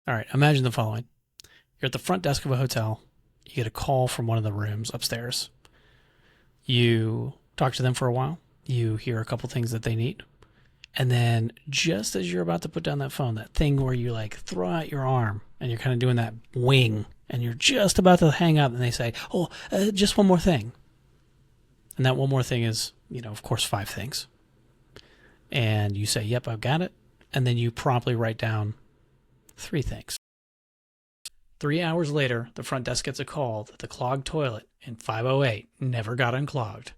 All right, imagine the following. You're at the front desk of a hotel. You get a call from one of the rooms upstairs. You talk to them for a while. You hear a couple things that they need. And then just as you're about to put down that phone, that thing where you like throw out your arm and you're kind of doing that wing and you're just about to hang up and they say, just one more thing. And that one more thing is, of course, 5 things. And you say, yep, I've got it. And then you promptly write down 3 things. 3 hours later, the front desk gets a call that the clogged toilet in 508 never got unclogged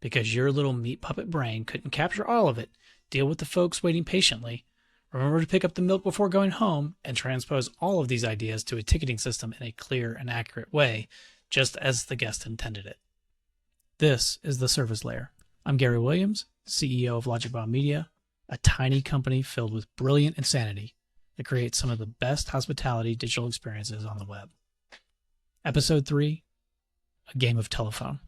because your little meat puppet brain couldn't capture all of it, deal with the folks waiting patiently, remember to pick up the milk before going home, and transpose all of these ideas to a ticketing system in a clear and accurate way, just as the guest intended it. This is the service layer. I'm Gary Williams, CEO of Logic Bomb Media, a tiny company filled with brilliant insanity that creates some of the best hospitality digital experiences on the web. Episode 3, a game of telephone.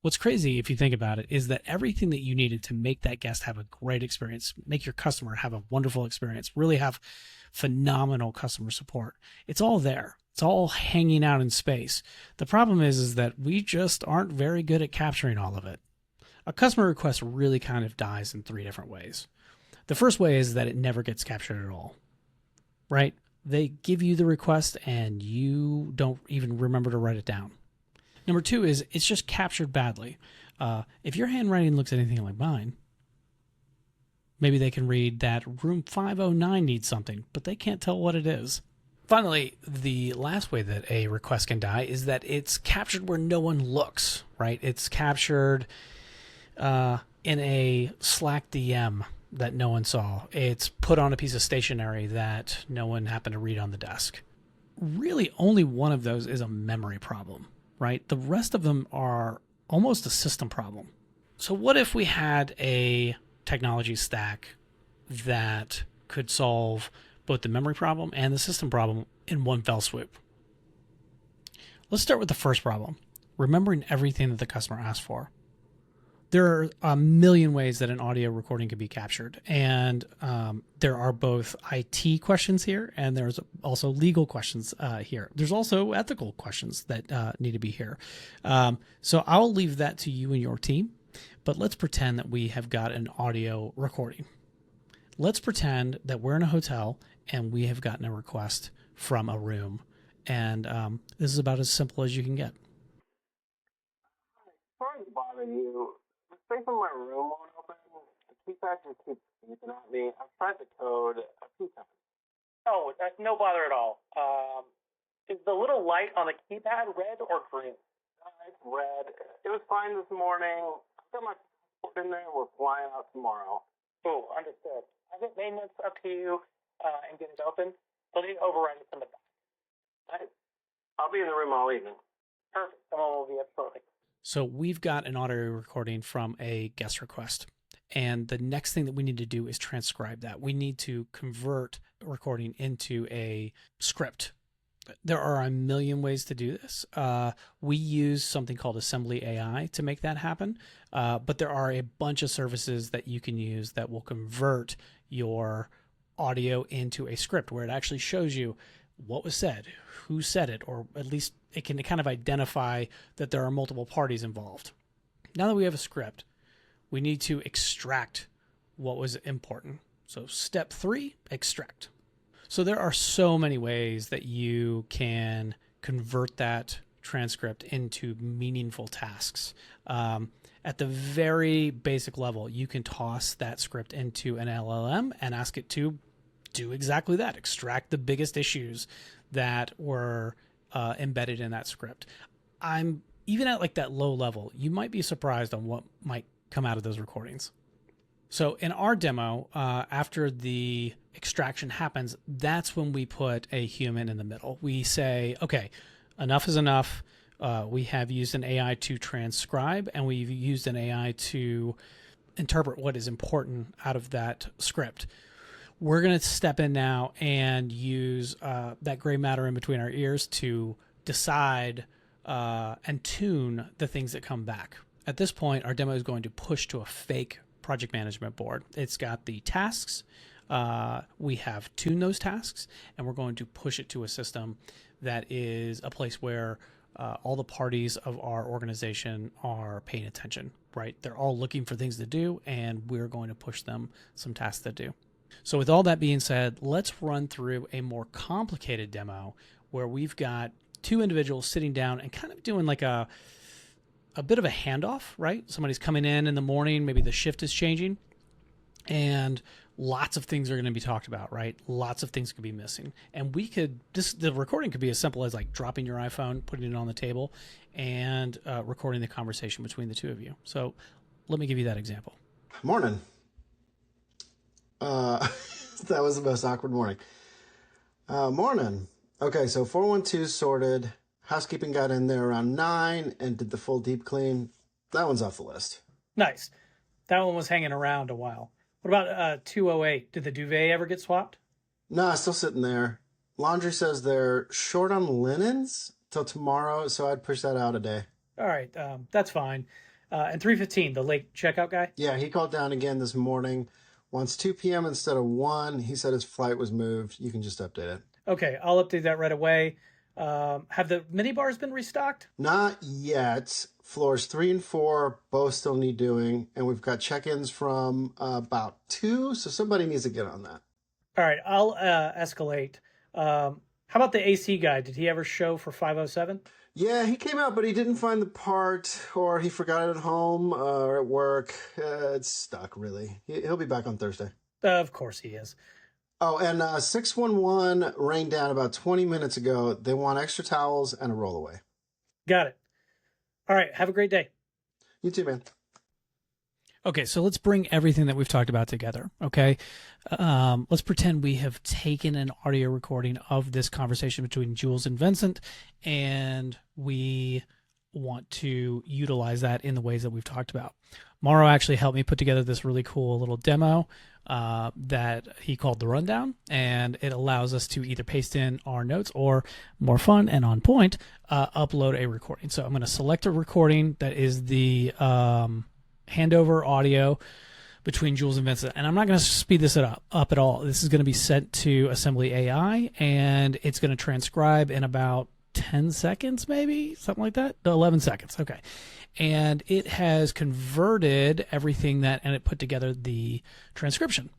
What's crazy, if you think about it, is that everything that you needed to make that guest have a great experience, make your customer have a wonderful experience, really have phenomenal customer support, it's all there. It's all hanging out in space. The problem is that we just aren't very good at capturing all of it. A customer request really kind of dies in 3 different ways. The first way is that it never gets captured at all, right? They give you the request and you don't even remember to write it down. Number 2 is it's just captured badly. If your handwriting looks anything like mine, maybe they can read that room 509 needs something, but they can't tell what it is. Finally, the last way that a request can die is that it's captured where no one looks, right? It's captured in a Slack DM that no one saw. It's put on a piece of stationery that no one happened to read on the desk. Really, only one of those is a memory problem, right? The rest of them are almost a system problem. So what if we had a technology stack that could solve both the memory problem and the system problem in one fell swoop? Let's start with the first problem, remembering everything that the customer asked for. There are a million ways that an audio recording can be captured, and there are both IT questions here, and there's also legal questions here. There's also ethical questions that need to be here. So I'll leave that to you and your team, but let's pretend that we have got an audio recording. Let's pretend that we're in a hotel and we have gotten a request from a room, and this is about as simple as you can get. Sorry to bother you. The space in my room won't open. The keypad just keeps beeping at me. I've tried the code a few times. Oh, that's no bother at all. Is the little light on the keypad red or green? It's red. It was fine this morning. I've got my passport in there. We're flying out tomorrow. Oh, understood. Have it maintenance up to you and get it open. They'll need to override it from the back. I'll be in the room all evening. Perfect. Someone will be up shortly. So we've got an audio recording from a guest request. And the next thing that we need to do is transcribe that. We need to convert a recording into a script. There are a million ways to do this. We use something called Assembly AI to make that happen. But there are a bunch of services that you can use that will convert your audio into a script where it actually shows you what was said, who said it, or at least it can kind of identify that there are multiple parties involved. Now that we have a script, we need to extract what was important. So step 3, extract. So there are so many ways that you can convert that transcript into meaningful tasks. At the very basic level, you can toss that script into an LLM and ask it to do exactly that, extract the biggest issues that were embedded in that script. I'm even at like that low level, you might be surprised on what might come out of those recordings. So in our demo, after the extraction happens, that's when we put a human in the middle. We say, okay, enough is enough. We have used an AI to transcribe, and we've used an AI to interpret what is important out of that script. We're going to step in now and use that gray matter in between our ears to decide and tune the things that come back. At this point, our demo is going to push to a fake project management board. It's got the tasks, we have tuned those tasks, and we're going to push it to a system that is a place where all the parties of our organization are paying attention, right? They're all looking for things to do, and we're going to push them some tasks to do. So with all that being said, let's run through a more complicated demo where we've got two individuals sitting down and kind of doing like a bit of a handoff, right? Somebody's coming in the morning, maybe the shift is changing, and lots of things are going to be talked about, right? Lots of things could be missing. And the recording could be as simple as like dropping your iPhone, putting it on the table, and recording the conversation between the two of you. So let me give you that example. Morning. That was the most awkward morning. Morning. Okay, so 412 sorted. Housekeeping got in there around 9 and did the full deep clean. That one's off the list. Nice. That one was hanging around a while. What about 208? Did the duvet ever get swapped? Nah, still sitting there. Laundry says they're short on linens till tomorrow, so I'd push that out a day. All right, that's fine. And 315, the late checkout guy? Yeah, he called down again this morning. Wants 2 p.m. instead of 1. He said his flight was moved. You can just update it. Okay, I'll update that right away. Have the mini bars been restocked? Not yet. Floors 3 and 4 both still need doing, and we've got check-ins from about 2, so somebody needs to get on that. All right, I'll escalate. How about the AC guy? Did he ever show for 507? Yeah, he came out, but he didn't find the part, or he forgot it at home or at work. It's stuck, really. He'll be back on Thursday. Of course he is. Oh, and 611 rained down about 20 minutes ago. They want extra towels and a rollaway. Got it. All right, have a great day. You too, man. Okay, so let's bring everything that we've talked about together, okay? Let's pretend we have taken an audio recording of this conversation between Jules and Vincent, and we want to utilize that in the ways that we've talked about. Mauro actually helped me put together this really cool little demo that he called the rundown, and it allows us to either paste in our notes or, more fun and on point, upload a recording. So I'm going to select a recording that is the handover audio between Jules and Vincent, and I'm not going to speed this up at all. This is going to be sent to Assembly AI, and it's going to transcribe in about 10 seconds, maybe something like that. 11 seconds. Okay. And it has converted everything and it put together the transcription,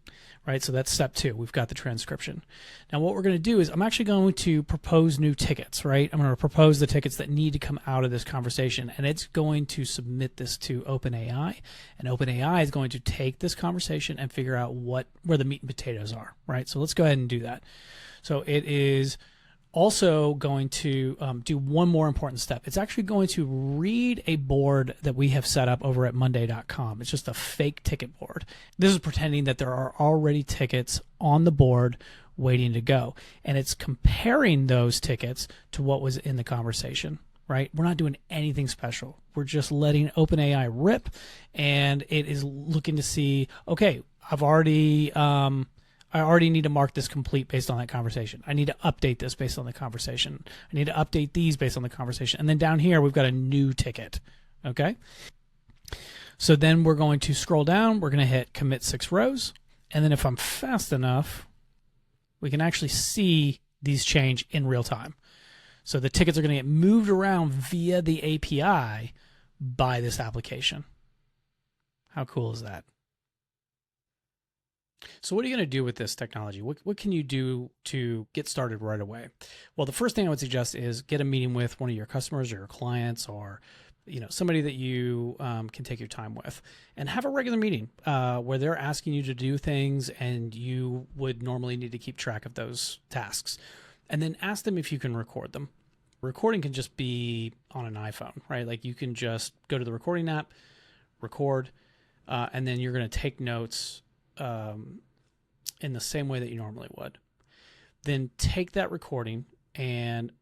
right? So that's step 2. We've got the transcription. Now what we're going to do is I'm actually going to propose new tickets, right? I'm going to propose the tickets that need to come out of this conversation, and it's going to submit this to OpenAI, and OpenAI is going to take this conversation and figure out where the meat and potatoes are, right? So let's go ahead and do that. So it is also going to do one more important step. It's actually going to read a board that we have set up over at monday.com. It's just a fake ticket board. This is pretending that there are already tickets on the board waiting to go. And it's comparing those tickets to what was in the conversation, right? We're not doing anything special. We're just letting OpenAI rip, and it is looking to see, okay, I already need to mark this complete based on that conversation. I need to update this based on the conversation. I need to update these based on the conversation. And then down here, we've got a new ticket. Okay. So then we're going to scroll down. We're going to hit commit 6 rows. And then if I'm fast enough, we can actually see these change in real time. So the tickets are going to get moved around via the API by this application. How cool is that? So what are you going to do with this technology? What can you do to get started right away? Well, the first thing I would suggest is get a meeting with one of your customers or your clients, or somebody that you can take your time with, and have a regular meeting where they're asking you to do things and you would normally need to keep track of those tasks. And then ask them if you can record them. Recording can just be on an iPhone, right? Like you can just go to the recording app, record, and then you're going to take notes in the same way that you normally would. Then take that recording and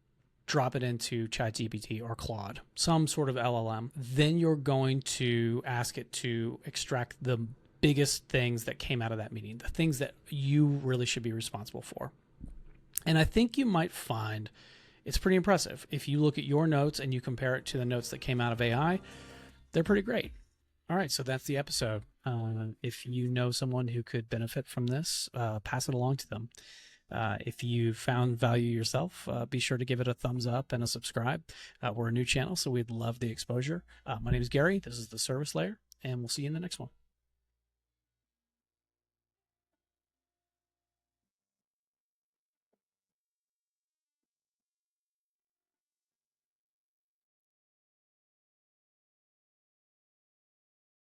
drop it into ChatGPT or Claude, some sort of LLM. Then you're going to ask it to extract the biggest things that came out of that meeting, the things that you really should be responsible for. And I think you might find it's pretty impressive. If you look at your notes and you compare it to the notes that came out of AI, they're pretty great. All right, so that's the episode. If you know someone who could benefit from this, pass it along to them. If you found value yourself, be sure to give it a thumbs up and a subscribe. We're a new channel, so we'd love the exposure. My name is Gary. This is the Service Layer, and we'll see you in the next one.